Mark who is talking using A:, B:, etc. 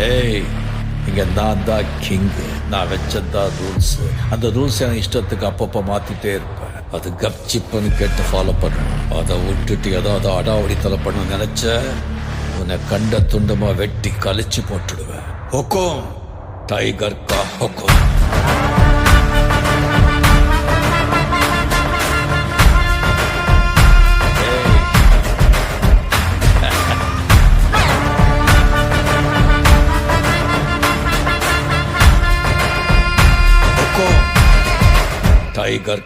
A: ஏய், இங்க நான் தான் கிங்கு. நான் வச்சதான் ரூல்ஸ். அந்த ரூல்ஸ் எனக்கு இஷ்டத்துக்கு அப்பப்போ மாத்திட்டே இருப்பேன். அது கப்சிப்புன்னு கேட்டு ஃபாலோ பண்ணணும். அதை விட்டுட்டு ஏதாவது அடாவடித்தலை பண்ண நினைச்ச உன்னை கண்ட துண்டமா வெட்டி கழிச்சு போட்டுடுவேன். ஹொக்கும், டைகர் கா ஹொக்கும். டைகர்